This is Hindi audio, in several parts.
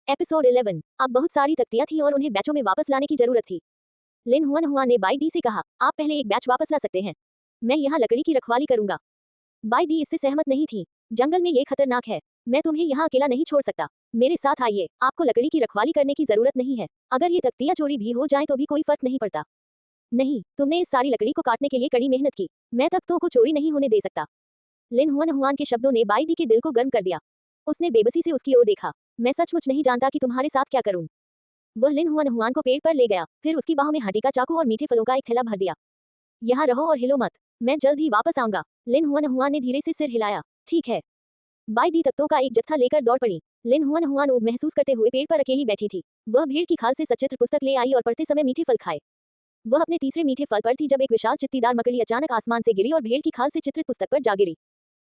एपिसोड 11। अब बहुत सारी तख्तियां थी और उन्हें बैचों में वापस लाने की जरूरत थी। लिन हुआन हुआ ने बाई डी से कहा, आप पहले एक बैच वापस ला सकते हैं, मैं यहाँ लकड़ी की रखवाली करूंगा। बाई डी इससे सहमत नहीं थी। जंगल में ये खतरनाक है, मैं तुम्हें यहाँ अकेला नहीं छोड़ सकता, मेरे साथ आइए, आपको लकड़ी की रखवाली करने की जरूरत नहीं है, अगर ये तख्तियां चोरी भी हो जाए तो भी कोई फर्क नहीं पड़ता। नहीं, तुमने इस सारी लकड़ी को काटने के लिए कड़ी मेहनत की, मैं तख्तों को चोरी नहीं होने दे सकता। लिन हुआन हुआन के शब्दों ने बाई दी के दिल को गर्म कर दिया। उसने बेबसी से उसकी ओर देखा। मैं सचमुच नहीं जानता कि तुम्हारे साथ क्या करूं। वह लिन हुआन हुआन को पेड़ पर ले गया, फिर उसकी बाहों में हाथी का चाकू और मीठे फलों का एक थैला भर दिया। यहाँ रहो और हिलो मत, मैं जल्द ही वापस आऊंगा। लिन हुआन हुआन ने धीरे से सिर हिलाया। ठीक है। बाई दी तख्तों का एक जत्था लेकर दौड़ पड़ी। लिन हुआन हुआन ऊब महसूस करते हुए पेड़ पर अकेली बैठी थी। वह भीड़ की खाल से सचित्र पुस्तक ले आई और पढ़ते समय मीठे फल खाए। वह अपने तीसरे मीठे फल पर थी जब एक विशाल चित्तीदार मकड़ी अचानक आसमान से गिरी और भेड़ की खाल से चित्रित पुस्तक पर जा गिरी।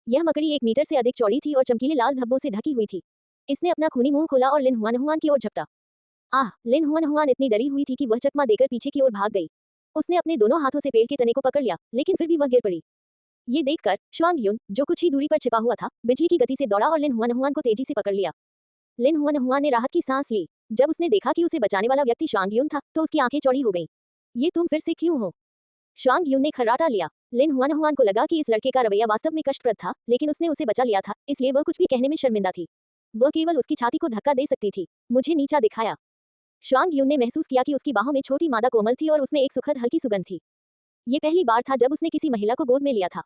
यह मकड़ी 1 मीटर से अधिक चौड़ी थी और चमकीले लाल धब्बों से ढकी हुई थी। इसने अपना खूनी मुंह खोला और लिन हुआन हुआन की ओर झपटा। आह! लिन हुआन हुआन इतनी डरी हुई थी कि वह चकमा देकर पीछे की ओर भाग गई। उसने अपने दोनों हाथों से पेड़ के तने को पकड़ लिया, लेकिन फिर भी वह गिर पड़ी। ये देखकर शुआंग युन, जो कुछ ही दूरी पर छिपा हुआ था, बिजली की गति से दौड़ा और लिन हुआन हुआन को तेजी से पकड़ लिया। लिन हुआन हुआन ने राहत की सांस ली। जब उसने देखा कि उसे बचाने वाला व्यक्ति शुआंग युन था, तो उसकी आंखें चौड़ी हो गईं। ये तुम फिर से क्यों हो? शुआंग युन ने खर्राटा लिया। लिन हुआन हुआन को लगा कि इस लड़के का रवैया वास्तव में कष्टप्रद था, लेकिन उसने उसे बचा लिया था, इसलिए वह कुछ भी कहने में शर्मिंदा थी। वह केवल उसकी छाती को धक्का दे सकती थी। मुझे नीचा दिखाया। शुआंग युन ने महसूस किया कि उसकी बाहों में छोटी मादा कोमल थी और उसमें एक सुखद हल्की सुगंध थी। ये पहली बार था जब उसने किसी महिला को गोद में लिया था।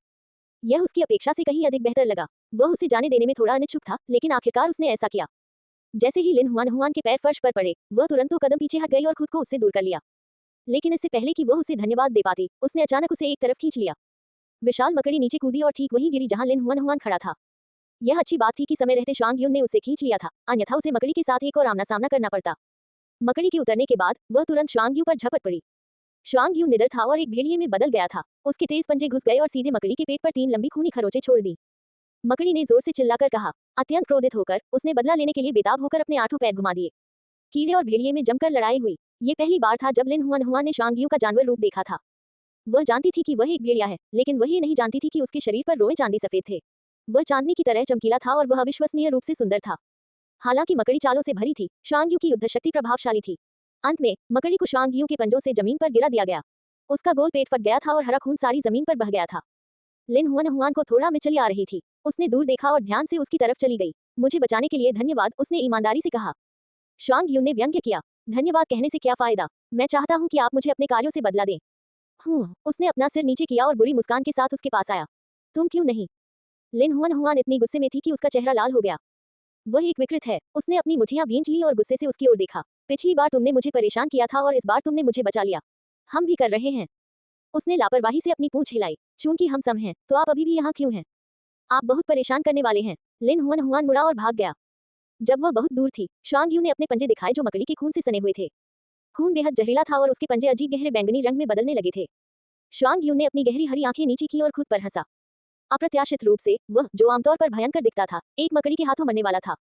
यह उसकी अपेक्षा से कहीं अधिक बेहतर लगा। वह उसे जाने देने में थोड़ा अनिच्छुक था, लेकिन आखिरकार उसने ऐसा किया। जैसे ही लिन हुआन हुआन के पैर फर्श पर पड़े, वह तुरंत 2 कदम पीछे हट गई और खुद को उससे दूर कर लिया। लेकिन इससे पहले कि वह उसे धन्यवाद दे पाती, उसने अचानक उसे एक तरफ खींच लिया। विशाल मकड़ी नीचे कूदी और ठीक वहीं गिरी जहां लिन हुआन हुआन खड़ा था। यह अच्छी बात थी कि समय रहते शुआंग युन ने उसे खींच लिया था, अन्यथा उसे मकड़ी के साथ एक और आमना सामना करना पड़ता। मकड़ी के उतरने के बाद वह तुरंत शुआंग यू पर झपट पड़ी। शुआंग यू निडर था और एक भेड़िए में बदल गया था। उसके तेज पंजे घुस गए और सीधे मकड़ी के पेट पर 3 लंबी खूनी खरोंचें छोड़ दी। मकड़ी ने जोर से चिल्लाकर कहा। अत्यंत क्रोधित होकर उसने बदला लेने के लिए बेताब होकर अपने 8 पैर घुमा दिए। कीड़े और भेड़िए में जमकर लड़ाई हुई। ये पहली बार था जब लिन हुआन हुआन ने शुआंग यू का जानवर रूप देखा था। वह जानती थी कि वह एक भेड़िया है, लेकिन वह ये नहीं जानती थी कि उसके शरीर पर रोए चांदी सफेद थे। वह चांदनी की तरह चमकीला था और वह अविश्वसनीय रूप से सुंदर था। हालांकि मकड़ी चालों से भरी थी, शुआंग यू की युद्ध शक्ति प्रभावशाली थी। अंत में मकड़ी को शुआंग यू के पंजों से जमीन पर गिरा दिया गया। उसका गोल पेट फट गया था और हरा खून सारी जमीन पर बह गया था। लिन हुआन हुआन को थोड़ा मिचली आ रही थी। उसने दूर देखा और ध्यान से उसकी तरफ चली गई। मुझे बचाने के लिए धन्यवाद, उसने ईमानदारी से कहा। शुआंग यू ने व्यंग्य किया। धन्यवाद कहने से क्या फायदा, मैं चाहता हूँ कि आप मुझे अपने कार्यों से बदला दें। उसने अपना सिर नीचे किया और बुरी मुस्कान के साथ उसके पास आया। तुम क्यों नहीं? लिन हुआन हुआन इतनी गुस्से में थी कि उसका चेहरा लाल हो गया। वह एक विकृत है। उसने अपनी मुठियां भींच ली और गुस्से से उसकी ओर देखा। पिछली बार तुमने मुझे परेशान किया था और इस बार तुमने मुझे बचा लिया। हम भी कर रहे हैं। उसने लापरवाही से अपनी पूंछ हिलाई। चूंकि हम सम हैं, तो आप अभी भी यहाँ क्यों हैं? आप बहुत परेशान करने वाले हैं। लिन हुआन हुआन मुड़ा और भाग गया। जब वह बहुत दूर थी, शुआंग यू ने अपने पंजे दिखाए जो मकड़ी के खून से सने हुए थे। खून बेहद जहरीला था और उसके पंजे अजीब गहरे बैंगनी रंग में बदलने लगे थे। शुआंग यू ने अपनी गहरी हरी आंखें नीची की और खुद पर हंसा। अप्रत्याशित रूप से वह, जो आमतौर पर भयंकर दिखता था, एक मकड़ी के हाथों मरने वाला था।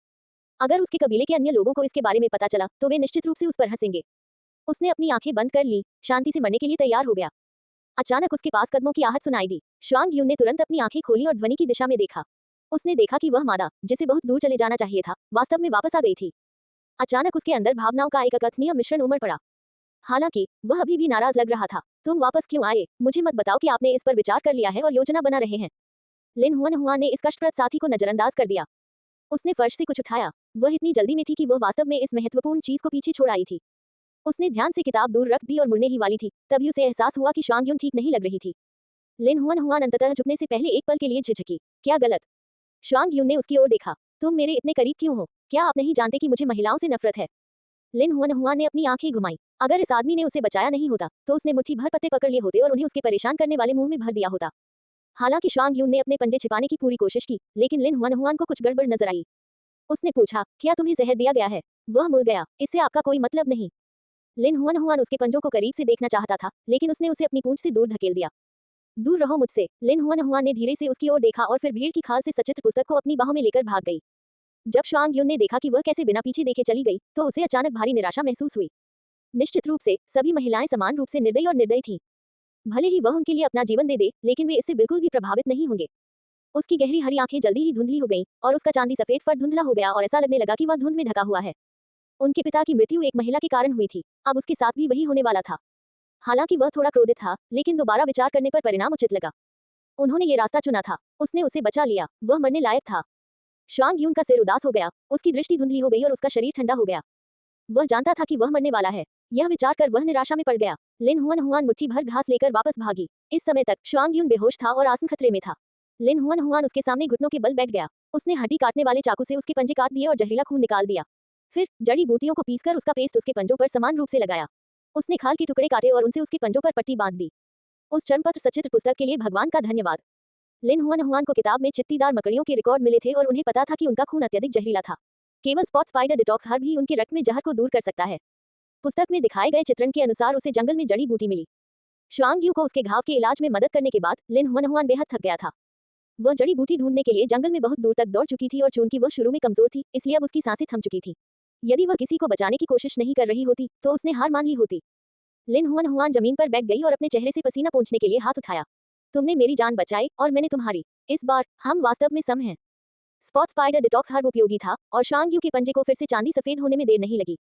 अगर उसके कबीले के अन्य लोगों को इसके बारे में पता चला, तो वे निश्चित रूप से उस पर हंसेंगे। उसने अपनी आंखें बंद कर ली, शांति से मरने के लिए तैयार हो गया। अचानक उसके पास कदमों की आहट सुनाई दी। शुआंग यू ने तुरंत अपनी आंखें खोली और ध्वनि की दिशा में देखा। उसने देखा कि वह मादा, जिसे बहुत दूर चले जाना चाहिए था, वास्तव में वापस आ गई थी। अचानक उसके अंदर भावनाओं का एक अकथनीय मिश्रण उमड़ पड़ा। हालांकि वह अभी भी नाराज लग रहा था। तुम वापस क्यों आए? मुझे मत बताओ कि आपने इस पर विचार कर लिया है और योजना बना रहे हैं। लिन हुआन हुआन ने इस कष्टप्रद साथी को नजरअंदाज कर दिया। उसने फर्श से कुछ उठाया। वह इतनी जल्दी में थी कि वह वास्तव में इस महत्वपूर्ण चीज को पीछे छोड़ आई थी। उसने ध्यान से किताब दूर रख दी और मुड़ने ही वाली थी, तभी उसे एहसास हुआ कि शुआंग युन ठीक नहीं लग रही थी। लिन हुआन हुआन अंततः झुकने से पहले एक पल के लिए झिझकी। क्या गलत? शुआंग युन ने उसकी ओर देखा। तुम मेरे इतने करीब क्यों हो? क्या आप नहीं जानते कि मुझे महिलाओं से नफरत है? लिन हुआन हुआन ने अपनी आंखें घुमाई। अगर इस आदमी ने उसे बचाया नहीं होता, तो उसने मुट्ठी भर पत्ते पकड़ लिए होते और उन्हें उसके परेशान करने वाले मुंह में भर दिया होता। हालांकि शुआंग युन ने अपने पंजे छिपाने की पूरी कोशिश की, लेकिन लिन हुआन हुआन को कुछ गड़बड़ नजर आई। उसने पूछा, क्या तुम्हें जहर दिया गया है? वह मुड़ गया। इससे आपका कोई मतलब नहीं। लिन हुआन हुआन उसके पंजों को करीब से देखना चाहता था, लेकिन उसने उसे अपनी पूंछ से दूर धकेल दिया। दूर रहो मुझसे। लिन हुआन हुआन ने धीरे से उसकी ओर देखा और फिर भीड़ की खाल से सचित्र पुस्तक को अपनी बाहों में लेकर भाग गई। जब शुआंग युन ने देखा कि वह कैसे बिना पीछे देखे चली गई, तो उसे अचानक भारी निराशा महसूस हुई। निश्चित रूप से सभी महिलाएं समान रूप से निर्दयी और निर्दयी थीं। भले ही वह उनके लिए अपना जीवन दे दे, लेकिन वे इससे बिल्कुल भी प्रभावित नहीं होंगे। उसकी गहरी हरी आंखें जल्दी ही धुंधली हो गईं और उसका चांदी सफेद फर धुंधला हो गया और ऐसा लगने लगा कि वह धुंध में ढका हुआ है। उनके पिता की मृत्यु एक महिला के कारण हुई थी, अब उसके साथ भी वही होने वाला था। हालांकि वह थोड़ा क्रोधित था, लेकिन दोबारा विचार करने पर परिणाम उचित लगा। उन्होंने ये रास्ता चुना था, उसने उसे बचा लिया, वह मरने लायक था। श्वांग यून का सिर उदास हो गया, उसकी दृष्टि धुंधली हो गई और उसका शरीर ठंडा हो गया। वह जानता था कि वह मरने वाला है। यह विचार कर वह निराशा में पड़ गया। लिन हुआन हुआन मुट्ठी भर घास लेकर वापस भागी। इस समय तक श्वांग यून बेहोश था और आसन खतरे में था। लिन हुआन हुआन उसके सामने घुटनों के बल बैठ गया। उसने हड्डी काटने वाले चाकू से उसके पंजे काट दिए और जहरीला खून निकाल दिया। फिर जड़ी बूटियों को पीसकर उसका पेस्ट उसके पंजों पर समान रूप से लगाया। उसने खाल के टुकड़े काटे और उनसे उसके पंजों पर पट्टी बांध दी। उस चर्मपत्र सचित्र पुस्तक के लिए भगवान का धन्यवाद। लिन हुआन हुआन को किताब में चित्तीदार मकड़ियों के रिकॉर्ड मिले थे और उन्हें पता था कि उनका खून अत्यधिक जहरीला था। केवल स्पॉट स्पाइडर डिटॉक्स हर्ब ही उनके रक्त में जहर को दूर कर सकता है। पुस्तक में दिखाए गए चित्रण के अनुसार उसे जंगल में जड़ी बूटी मिली। श्वांग यू को उसके घाव के इलाज में मदद करने के बाद लिन हुआन हुआन बेहद थक गया था। वह जड़ी बूटी ढूंढने के लिए जंगल में बहुत दूर तक दौड़ चुकी थी और चूंकि वह शुरू में कमजोर थी, इसलिए अब उसकी सांसें थम चुकी थी। यदि वह किसी को बचाने की कोशिश नहीं कर रही होती तो उसने हार मान ली होती। लिन हुआन हुआन जमीन पर बैठ गई और अपने चेहरे से पसीना पोंछने के लिए हाथ उठाया। तुमने मेरी जान बचाई और मैंने तुम्हारी। इस बार हम वास्तव में सम हैं। स्पॉट स्पाइडर डिटॉक्स हर्ब उपयोगी था और श्वांग यू के पंजे को फिर से चांदी सफेद होने में देर नहीं लगी।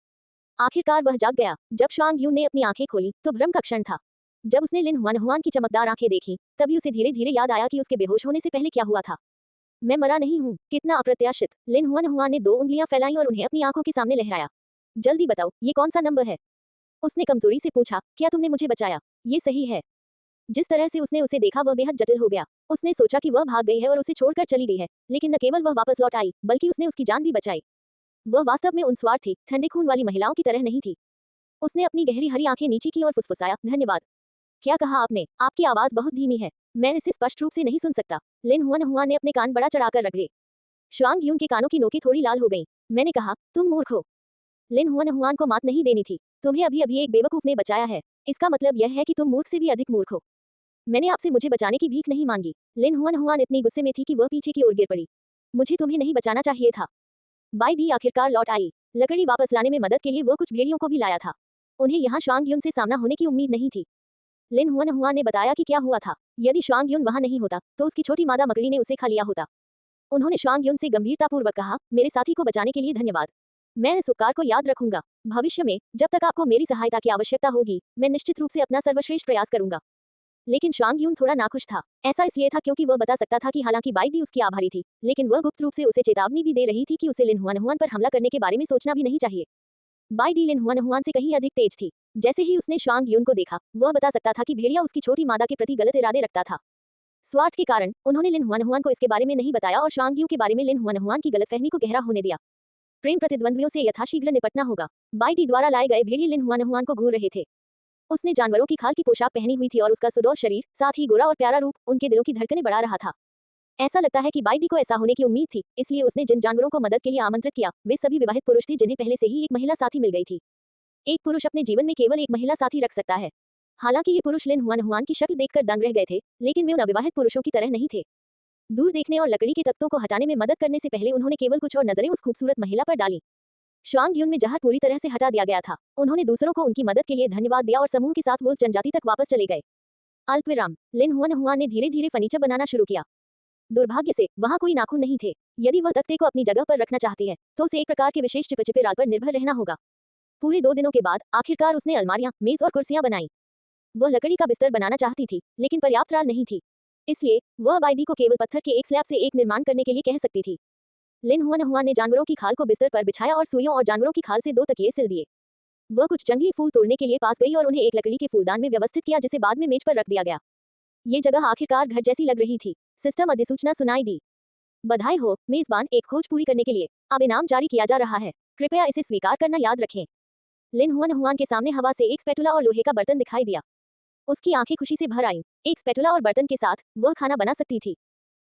आखिरकार वह जाग गया। जब श्वांग यू ने अपनी आंखें खोली तो भ्रम का क्षण था। जब उसने लिन हुआन हुआन की चमकदार आंखें देखी, तभी उसे धीरे धीरे याद आया कि उसके बेहोश होने से पहले क्या हुआ था। मैं मरा नहीं हूँ। कितना अप्रत्याशित। लिन हुआन हुआन ने 2 उंगलियां फैलाई और उन्हें अपनी आंखों के सामने लहराया। जल्दी बताओ, ये कौन सा नंबर है? उसने कमजोरी से पूछा। क्या तुमने मुझे बचाया? ये सही है? जिस तरह से उसने उसे देखा वह बेहद जटिल हो गया। उसने सोचा कि वह भाग गई है और उसे छोड़कर चली गई है, लेकिन न केवल वह वापस लौट आई, बल्कि उसने उसकी जान भी बचाई। वह वास्तव में उन स्वार्थी, ठंडे खून वाली महिलाओं की तरह नहीं थी। उसने अपनी गहरी हरी आंखें नीची की और फुसफुसाया, धन्यवाद। क्या कहा आपने? आपकी आवाज बहुत धीमी है, मैं इसे स्पष्ट रूप से नहीं सुन सकता। लिन हुआन हुआन ने अपने कान बड़ा चढ़ाकर रख लिए। श्वांग यून के कानों की नोकें थोड़ी लाल हो गईं। मैंने कहा, तुम मूर्ख हो। लिन हुआन हुआन को मात नहीं देनी थी। तुम्हें अभी अभी एक बेवकूफ ने बचाया है, इसका मतलब यह है कि तुम मूर्ख से भी अधिक मूर्ख हो। मैंने आपसे मुझे बचाने की भीख नहीं मांगी। लिन हुआन हुआन इतनी गुस्से में थी कि वह पीछे की ओर गिर पड़ी। मुझे तुम्हें नहीं बचाना चाहिए था। बाई दी आखिरकार लौट आई। लकड़ी वापस लाने में मदद के लिए वह कुछ भेड़ियों को भी लाया था। उन्हें यहाँ श्वांग यून से सामना होने की उम्मीद नहीं थी। लिन हुआन हुआन ने बताया कि क्या हुआ था। यदि श्वांग यून वहां नहीं होता तो उसकी छोटी मादा मकड़ी ने उसे खा लिया होता। उन्होंने श्वांग यून से गंभीरतापूर्वक कहा, मेरे साथी को बचाने के लिए धन्यवाद। मैं इस उपकार को याद रखूंगा। भविष्य में जब तक आपको मेरी सहायता की आवश्यकता होगी, मैं निश्चित रूप से अपना सर्वश्रेष्ठ प्रयास करूंगा। लेकिन श्वांग यून थोड़ा नाखुश था। ऐसा इसलिए था क्योंकि वह बता सकता था कि हालांकि बाई दी उसकी आभारी थी, लेकिन वह गुप्त रूप से उसे चेतावनी भी दे रही थी कि उसे लिन हुआन हुआन पर हमला करने के बारे में सोचना भी नहीं चाहिए। Bai Di Lin Huan Huan से कहीं अधिक तेज थी। जैसे ही उसने श्वांग यून को देखा, वह बता सकता था कि भेड़िया उसकी छोटी मादा के प्रति गलत इरादे रखता था। स्वार्थ के कारण उन्होंने लिन हुआन हुआन को इसके बारे में नहीं बताया और श्वांग यू के बारे में लिन हुआन हुआन की गलतफहमी को गहरा होने दिया। प्रेम प्रतिद्वंद्वियों से यथाशीघ्र निपटना होगा। बाई डी द्वारा लाए गए भेड़िए लिन हुआन हुआन को घूर रहे थे। उसने जानवरों की खाल की पोशाक पहनी हुई थी और उसका सुडौल शरीर, साथ ही गोरा और प्यारा रूप, उनके दिलों की धड़कनें बढ़ा रहा था। ऐसा लगता है कि बाई दी को ऐसा होने की उम्मीद थी, इसलिए उसने जिन जानवरों को मदद के लिए आमंत्रित किया, वे सभी विवाहित पुरुष थे जिन्हें पहले से ही एक महिला साथी मिल गई थी। एक पुरुष अपने जीवन में केवल एक महिला साथी रख सकता है। हालांकि ये पुरुष लिन हुआन हुआन की शक्ल देखकर दंग रह गए थे, लेकिन वे उन अविवाहित पुरुषों की तरह नहीं थे। दूर देखने और लकड़ी के तख्तों को हटाने में मदद करने से पहले उन्होंने केवल कुछ और नजरें उस खूबसूरत महिला पर डाली। श्वांग यून में जहर पूरी तरह से हटा दिया गया था। उन्होंने दूसरों को उनकी मदद के लिए धन्यवाद दिया और समूह के साथ वुल्फ जनजाति तक वापस चले गए। अल्पविराम। लिन हुआन हुआन ने धीरे धीरे फर्नीचर बनाना शुरू किया। दुर्भाग्य से वहां कोई नाखून नहीं थे। यदि वह तख्ते को अपनी जगह पर रखना चाहती है तो उसे एक प्रकार के विशेष चिपचिपे राल पर निर्भर रहना होगा। पूरे 2 दिनों के बाद आखिरकार उसने अलमारियां, मेज और कुर्सियां बनाई। वह लकड़ी का बिस्तर बनाना चाहती थी, लेकिन पर्याप्त राल नहीं थी। इसलिए वह बाई दी को केवल पत्थर के एक स्लैब से एक निर्माण करने के लिए कह सकती थी। लिन हुआन हुआन ने जानवरों की खाल को बिस्तर पर बिछाया और सुइयों और जानवरों की खाल से 2 तकिए सिल दिए। वह कुछ जंगली फूल तोड़ने के लिए पास गई और उन्हें एक लकड़ी के फूलदान में व्यवस्थित किया, जिसे बाद में मेज पर रख दिया गया। ये जगह आखिरकार घर जैसी लग रही थी। सिस्टम अधिसूचना सुनाई दी। बधाई हो मेजबान, एक खोज पूरी करने के लिए अब इनाम जारी किया जा रहा है। कृपया इसे स्वीकार करना याद रखें। लिन हुआन हुआन के सामने हवा से एक स्पैटुला और लोहे का बर्तन दिखाई दिया। उसकी आंखें खुशी से भर आईं। एक स्पैटुला और बर्तन के साथ वह खाना बना सकती थी।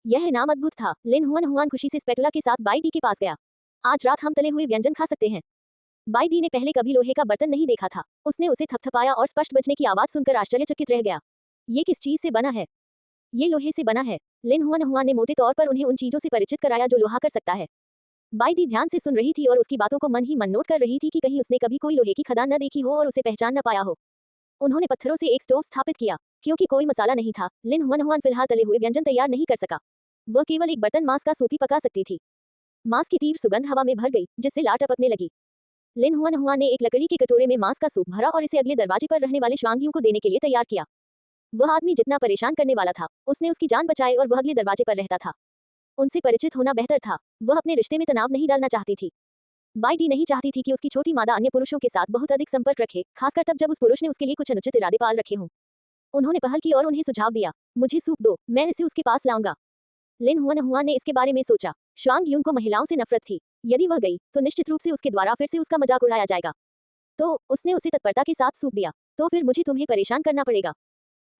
यह इनाम अद्भुत था। लिन हुआन हुआन खुशी से स्पैटुला के साथ बाई डी के पास गया। आज रात हम तले हुए व्यंजन खा सकते हैं। बाई डी ने पहले कभी लोहे का बर्तन नहीं देखा था। उसने उसे थपथपाया और स्पष्ट बजने की आवाज सुनकर आश्चर्यचकित रह गया। ये किस चीज से बना है? ये लोहे से बना है। लिन हुआन हुआन ने मोटे तौर पर उन्हें उन चीजों से परिचित कराया जो लोहा कर सकता है। बाई दी ध्यान से सुन रही थी और उसकी बातों को मन ही मन नोट कर रही थी कि कहीं उसने कभी कोई लोहे की खदान न देखी हो और उसे पहचान न पाया हो। उन्होंने पत्थरों से एक स्टोव स्थापित किया। क्योंकि कोई मसाला नहीं था, लिन हुआन हुआन फिलहाल तले हुए व्यंजन तैयार नहीं कर सका। वह केवल एक बर्तन मांस का सूप ही पका सकती थी। मांस की तीव्र सुगंध हवा में भर गई, जिससे लार टपकने लगी। लिन हुआन हुआ ने एक लकड़ी के कटोरे में मांस का सूप भरा और इसे अगले दरवाजे पर रहने वाले श्वांग यू को देने के लिए तैयार किया। वह आदमी जितना परेशान करने वाला था, उसने उसकी जान बचाई और वह अगले दरवाजे पर रहता था। उनसे परिचित होना बेहतर था। वह अपने रिश्ते में तनाव नहीं डालना चाहती थी। बाई डी नहीं चाहती थी कि उसकी छोटी मादा अन्य पुरुषों के साथ बहुत अधिक संपर्क रखे, खासकर तब जब उस पुरुष ने उसके लिए कुछ अनुचित इरादे पाल रखे हों। उन्होंने पहल की और उन्हें सुझाव दिया, मुझे सूप दो, मैं इसे उसके पास लाऊंगा। लिन हुआन हुआ ने इसके बारे में सोचा। श्वांग यून को महिलाओं से नफरत थी। यदि वह गई तो निश्चित रूप से उसके द्वारा फिर से उसका मजाक उड़ाया जाएगा। तो उसने उसे तत्परता के साथ सूप दिया। तो फिर मुझे तुम्हें परेशान करना पड़ेगा।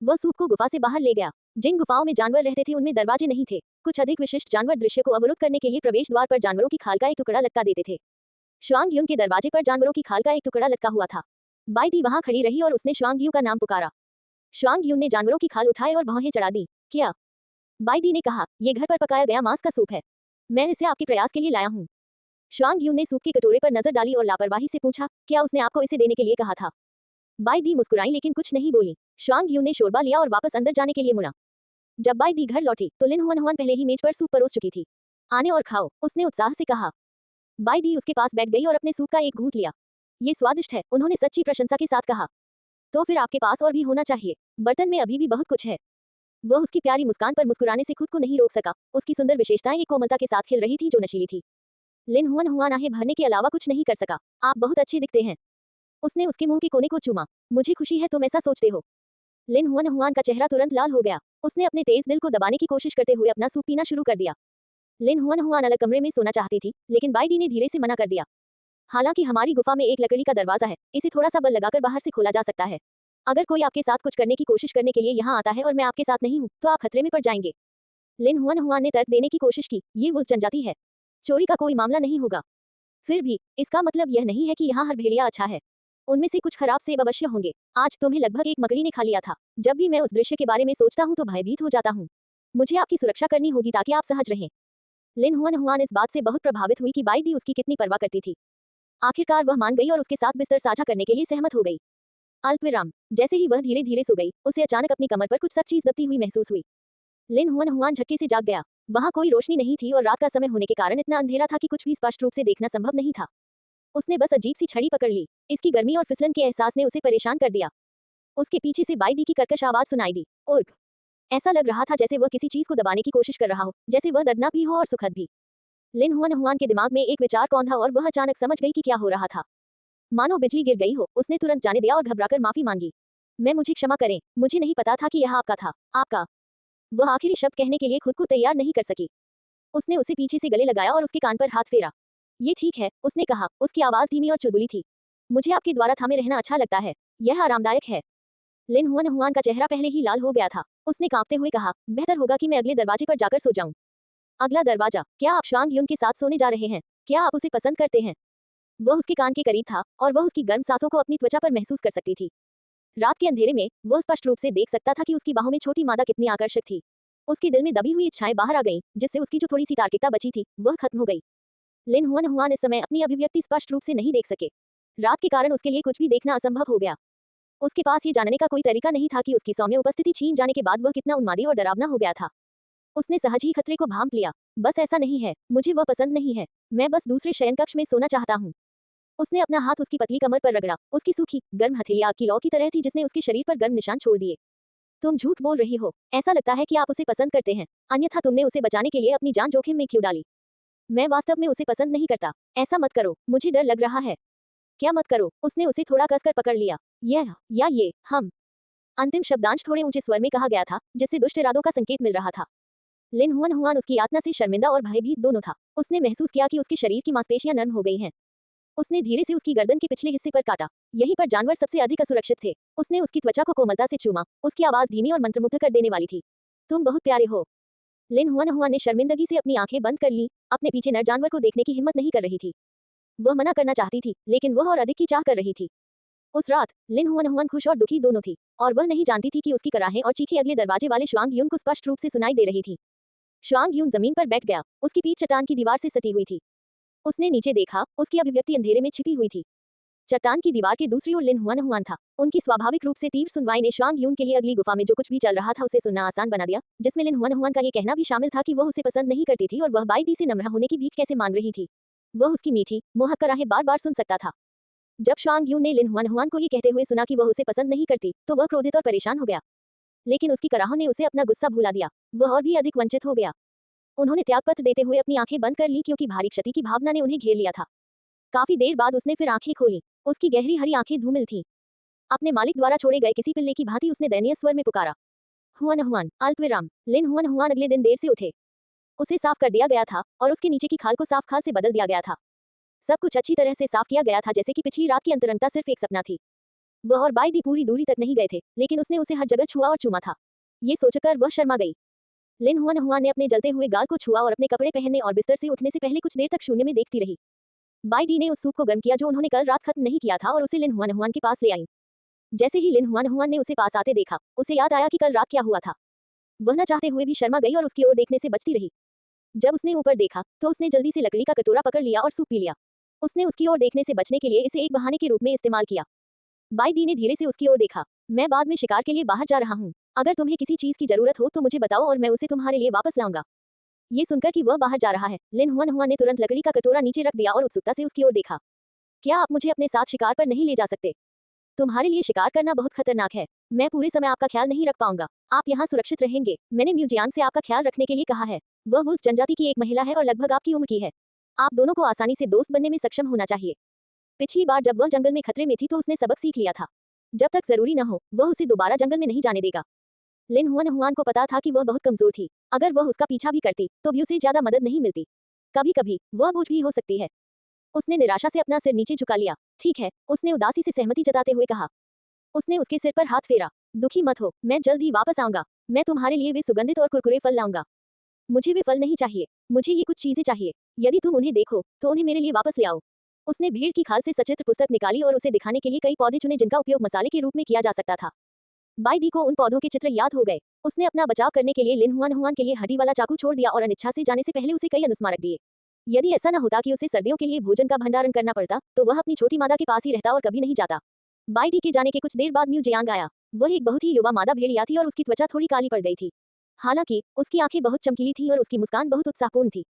वह सूप को गुफा से बाहर ले गया। जिन गुफाओं में जानवर रहते थे उनमें दरवाजे नहीं थे। कुछ अधिक विशिष्ट जानवर दृश्य को अवरुद्ध करने के लिए प्रवेश द्वार पर जानवरों की खाल का एक टुकड़ा लटका देते थे। श्वांग यून के दरवाजे पर जानवरों की खाल का एक टुकड़ा लटका हुआ था। बाई दी वहां खड़ी रही और उसने श्वांग यू का नाम पुकारा। श्वांग यून ने जानवरों की खाल उठाए और भौहें चढ़ा दी। क्या? बाई दी ने कहा, ये घर पर पकाया गया मांस का सूप है। मैं इसे आपके प्रयास के लिए लाया हूँ। श्वांग यून ने सूप के कटोरे पर नजर डाली और लापरवाही से पूछा, क्या उसने आपको इसे देने के लिए कहा था? बाई दी मुस्कुराई लेकिन कुछ नहीं बोली। श्वांग यू ने शोरबा लिया और वापस अंदर जाने के लिए मुड़ा। जब बाई दी घर लौटी तो लिन हुआन हुआन पहले ही मेज पर सूप परोस चुकी थी। आने और खाओ, उसने उत्साह से कहा। बाई दी उसके पास बैठ गई और अपने सूप का एक घूंट लिया। ये स्वादिष्ट है, उन्होंने सच्ची प्रशंसा के साथ कहा। तो फिर आपके पास और भी होना चाहिए, बर्तन में अभी भी बहुत कुछ है। वह उसकी प्यारी मुस्कान पर मुस्कुराने से खुद को नहीं रोक सका। उसकी सुंदर विशेषताएं एक कोमलता के साथ खिल रही थी जो नशीली थी। लिन हुआन हुआन आहे भरने के अलावा कुछ नहीं कर सका। आप बहुत अच्छे दिखते हैं। उसने उसके मुंह के कोने को चूमा। मुझे खुशी है तुम ऐसा सोचते हो। लिन हुआन हुआन का चेहरा तुरंत लाल हो गया। उसने अपने तेज दिल को दबाने की कोशिश करते हुए अपना सूप पीना शुरू कर दिया। लिन हुआन हुआन अलग कमरे में सोना चाहती थी, लेकिन बाई डी ने धीरे से मना कर दिया। हालांकि हमारी गुफा में एक लकड़ी का दरवाजा है, इसे थोड़ा सा बल लगाकर बाहर से खोला जा सकता है। अगर कोई आपके साथ कुछ करने की कोशिश करने के लिए यहाँ आता है और मैं आपके साथ नहीं हूँ, तो आप खतरे में पड़ जाएंगे। लिन हुआन हुआन ने तर्क देने की कोशिश की, ये वुल्फ जनजाति है। चोरी का कोई मामला नहीं होगा। फिर भी इसका मतलब यह नहीं है कि यहाँ हर भेड़िया अच्छा है। उनमें से कुछ खराब सेब अवश्य होंगे। आज तुम्हें लगभग एक मकड़ी ने खा लिया था। जब भी मैं उस दृश्य के बारे में सोचता हूँ तो भयभीत हो जाता हूँ। मुझे आपकी सुरक्षा करनी होगी ताकि आप सहज रहें। लिन हुआन हुआन इस बात से बहुत प्रभावित हुई कि बाई दी उसकी कितनी परवाह करती थी। आखिरकार वह मान गई और उसके साथ बिस्तर साझा करने के लिए सहमत हो गई। अल्पविराम, जैसे ही वह धीरे धीरे सो गई, उसे अचानक अपनी कमर पर कुछ सख्त चीज दबती हुई महसूस हुई। लिन हुआन हुआन झटके से जाग गया। वहां कोई रोशनी नहीं थी और रात का समय होने के कारण इतना अंधेरा था कि कुछ भी स्पष्ट रूप से देखना संभव नहीं था। उसने बस अजीब सी छड़ी पकड़ ली। इसकी गर्मी और फिसलन के एहसास ने उसे परेशान कर दिया। उसके पीछे से बाई दी की कर्कश आवाज सुनाई दी, उर्ग। ऐसा लग रहा था जैसे वह किसी चीज को दबाने की कोशिश कर रहा हो, जैसे वह दर्दनाक भी हो और सुखद भी। लिन हुआन हुआन के दिमाग में एक विचार कौंधा और वह अचानक समझ गई कि क्या हो रहा था। मानो बिजली गिर गई हो। उसने तुरंत जाने दिया और घबराकर माफी मांगी। मैं मुझे क्षमा करें, मुझे नहीं पता था कि यह आपका था। आपका। वह आखिरी शब्द कहने के लिए खुद को तैयार नहीं कर सकी। उसने उसे पीछे से गले लगाया और उसके कान पर हाथ फेरा। ये ठीक है, उसने कहा। उसकी आवाज धीमी और चुलबुली थी। मुझे आपके द्वारा थामे रहना अच्छा लगता है। यह आरामदायक है। लिन हुआन हुआन का चेहरा पहले ही लाल हो गया था। उसने कांपते हुए कहा, बेहतर होगा कि मैं अगले दरवाजे पर जाकर सो जाऊं। अगला दरवाजा? क्या आप श्वांग यून के साथ सोने जा रहे हैं? क्या आप उसे पसंद करते हैं? वह उसके कान के करीब था और वह उसकी गर्म सांसों को अपनी त्वचा पर महसूस कर सकती थी। रात के अंधेरे में वह स्पष्ट रूप से देख सकता था कि उसकी बाहों में छोटी मादा कितनी आकर्षक थी। उसके दिल में दबी हुई इच्छाएं बाहर आ गईं, जिससे उसकी जो थोड़ी सी तार्किकता बची थी वह खत्म हो गई। लिन हुआन हुआन इस समय अपनी अभिव्यक्ति स्पष्ट रूप से नहीं देख सके। रात के कारण उसके लिए कुछ भी देखना असंभव हो गया। उसके पास ये जानने का कोई तरीका नहीं था कि उसकी सौम्य उपस्थिति छीन जाने के बाद वह कितना उन्मादी और डरावना हो गया था। उसने सहज ही खतरे को भांप लिया। बस ऐसा नहीं है, मुझे वह पसंद नहीं है। मैं बस दूसरे शयन कक्ष में सोना चाहता हूँ। उसने अपना हाथ उसकी पतली कमर पर रगड़ा। उसकी सूखी गर्म हथेली आग की लौ की तरह थी जिसने उसके शरीर पर गर्म निशान छोड़ दिए। तुम झूठ बोल रही हो। ऐसा लगता है कि आप उसे पसंद करते हैं, अन्यथा तुमने उसे बचाने के लिए अपनी जान जोखिम में क्यों डाली? मैं वास्तव में उसे पसंद नहीं करता। ऐसा मत करो, मुझे डर लग रहा है। क्या मत करो? उसने उसे थोड़ा कसकर पकड़ लिया। यह या ये हम। अंतिम शब्दांश थोड़े ऊंचे स्वर में कहा गया था, जिससे दुष्ट इरादों का संकेत मिल रहा था। लिन हुआन हुआन उसकी यातना से शर्मिंदा और भयभीत दोनों था। उसने महसूस किया कि उसके शरीर की मांसपेशियां नर्म हो गई हैं। उसने धीरे से उसकी गर्दन के पिछले हिस्से पर काटा। यहीं पर जानवर सबसे अधिक असुरक्षित थे। उसने उसकी त्वचा को कोमलता से चूमा। उसकी आवाज धीमी और मंत्रमुग्ध कर देने वाली थी। तुम बहुत प्यारे हो। लिन हुआन हुआन ने शर्मिंदगी से अपनी आंखें बंद कर ली। अपने पीछे नर जानवर को देखने की हिम्मत नहीं कर रही थी। वह मना करना चाहती थी, लेकिन वह और अधिक की चाह कर रही थी। उस रात लिन हुआन हुआन खुश और दुखी दोनों थी, और वह नहीं जानती थी कि उसकी कराहें और चीखें अगले दरवाजे वाले श्वांग यून को स्पष्ट रूप से सुनाई दे रही थी। श्वांग यून जमीन पर बैठ गया। उसकी पीठ चट्टान की दीवार से सटी हुई थी। उसने नीचे देखा। उसकी अभिव्यक्ति अंधेरे में छिपी हुई थी। चट्टान की दीवार के दूसरी ओर लिन हुआन हुआन था। उनकी स्वाभाविक रूप से तीव्र सुनवाई ने श्वांग यून के लिए अगली गुफा में जो कुछ भी चल रहा था उसे सुनना आसान बना दिया, जिसमें लिन हुआन हुआन का ये कहना भी शामिल था कि वह उसे पसंद नहीं करती थी और वह बाई दी से नम्र होने की भीख कैसे मान रही थी। वह उसकी मीठी मोहक कराहें बार बार सुन सकता था। जब शांग यून ने लिन हुआन हुआन को ये कहते हुए सुना कि वह उसे पसंद नहीं करती, तो वह क्रोधित और परेशान हो गया। लेकिन उसकी कराहों ने उसे अपना गुस्सा भुला दिया। वह और भी अधिक वंचित हो गया। उन्होंने त्यागपत्र देते हुए अपनी आंखें बंद कर ली क्योंकि भारी क्षति की भावना ने उन्हें घेर लिया था। काफी देर बाद उसने फिर आंखें खोली। उसकी गहरी हरी आंखें धूमिल थीं। अपने मालिक द्वारा छोड़े गए किसी पिल्ले की भांति उसने दयनीय स्वर में पुकारा, हुआन हुआन, अल्पविराम। लिन हुआन हुआन अगले दिन देर से उठे। उसे साफ कर दिया गया था और उसके नीचे की खाल को साफ खाल से बदल दिया गया था। सब कुछ अच्छी तरह से साफ किया गया था, जैसे कि पिछली रात की अंतरंगता सिर्फ एक सपना थी। वह और बाई दी पूरी दूरी तक नहीं गए थे, लेकिन उसने उसे हर जगह छुआ और चूमा था। ये सोचकर वह शर्मा गई। लिन हुआन हुआन ने अपने जलते हुए गाल को छुआ और अपने कपड़े पहनने और बिस्तर से उठने से पहले कुछ देर तक शून्य में देखती रही। बाई डी ने उस सूप को गर्म किया जो उन्होंने कल रात खत्म नहीं किया था और उसे लिन हुआन हुआन के पास ले आई। जैसे ही लिन हुआन हुआन ने उसे पास आते देखा, उसे याद आया कि कल रात क्या हुआ था। वह न चाहते हुए भी शर्मा गई और उसकी ओर देखने से बचती रही। जब उसने ऊपर देखा तो उसने जल्दी से लकड़ी का कटोरा पकड़ लिया और सूप पी लिया। उसने उसकी ओर देखने से बचने के लिए इसे एक बहाने के रूप में इस्तेमाल किया। बाई दी ने धीरे से उसकी ओर देखा। मैं बाद में शिकार के लिए बाहर जा रहा हूँ। अगर तुम्हें किसी चीज की जरूरत हो तो मुझे बताओ और मैं उसे तुम्हारे लिए वापस लाऊंगा। ये सुनकर कि वह बाहर जा रहा है, लिन हुआन हुआन ने तुरंत लकड़ी का कटोरा नीचे रख दिया और उत्सुकता से उसकी ओर देखा। क्या आप मुझे अपने साथ शिकार पर नहीं ले जा सकते? तुम्हारे लिए शिकार करना बहुत खतरनाक है। मैं पूरे समय आपका ख्याल नहीं रख पाऊंगा। आप यहाँ सुरक्षित रहेंगे। मैंने म्यूजियांग से आपका ख्याल रखने के लिए कहा है। वह वुल्फ जनजाति की एक महिला है और लगभग आपकी उम्र की है। आप दोनों को आसानी से दोस्त बनने में सक्षम होना चाहिए। पिछली बार जब वह जंगल में खतरे में थी तो उसने सबक सीख लिया था। जब तक जरूरी न हो, वह उसे दोबारा जंगल में नहीं जाने देगा। लिन हुआन हुआन को पता था कि वह बहुत कमजोर थी। अगर वह उसका पीछा भी करती तो भी उसे ज्यादा मदद नहीं मिलती। कभी कभी वह बोझ भी हो सकती है। उसने निराशा से अपना सिर नीचे झुका लिया। ठीक है, उसने उदासी से सहमति जताते हुए कहा। उसने उसके सिर पर हाथ फेरा। दुखी मत हो, मैं जल्द ही वापस आऊंगा। मैं तुम्हारे लिए वे सुगंधित और कुरकुरे फल लाऊंगा। मुझे वे फल नहीं चाहिए, मुझे ये कुछ चीजें चाहिए। यदि तुम उन्हें देखो तो उन्हें मेरे लिए वापस ले आओ। उसने भीड़ की खाल से सचित्र पुस्तक निकाली और उसे दिखाने के लिए कई पौधे चुने जिनका उपयोग मसाले के रूप में किया जा सकता था। बाई दी को उन पौधों के चित्र याद हो गए। उसने अपना बचाव करने के लिए लिन हुआन हुआन के लिए हड्डी वाला चाकू छोड़ दिया और अनिच्छा से जाने से पहले उसे कई अनुस्मारक दिए। यदि ऐसा न होता कि उसे सर्दियों के लिए भोजन का भंडारण करना पड़ता, तो वह अपनी छोटी मादा के पास ही रहता और कभी नहीं जाता। बाई डी के जाने के कुछ देर बाद म्यूजियांग आया। वह एक बहुत ही युवा मादा भेड़िया थी और उसकी त्वचा थोड़ी काली पड़ गई थी। हालांकि उसकी आंखें बहुत चमकीली थीं और उसकी मुस्कान बहुत उत्साहपूर्ण थी।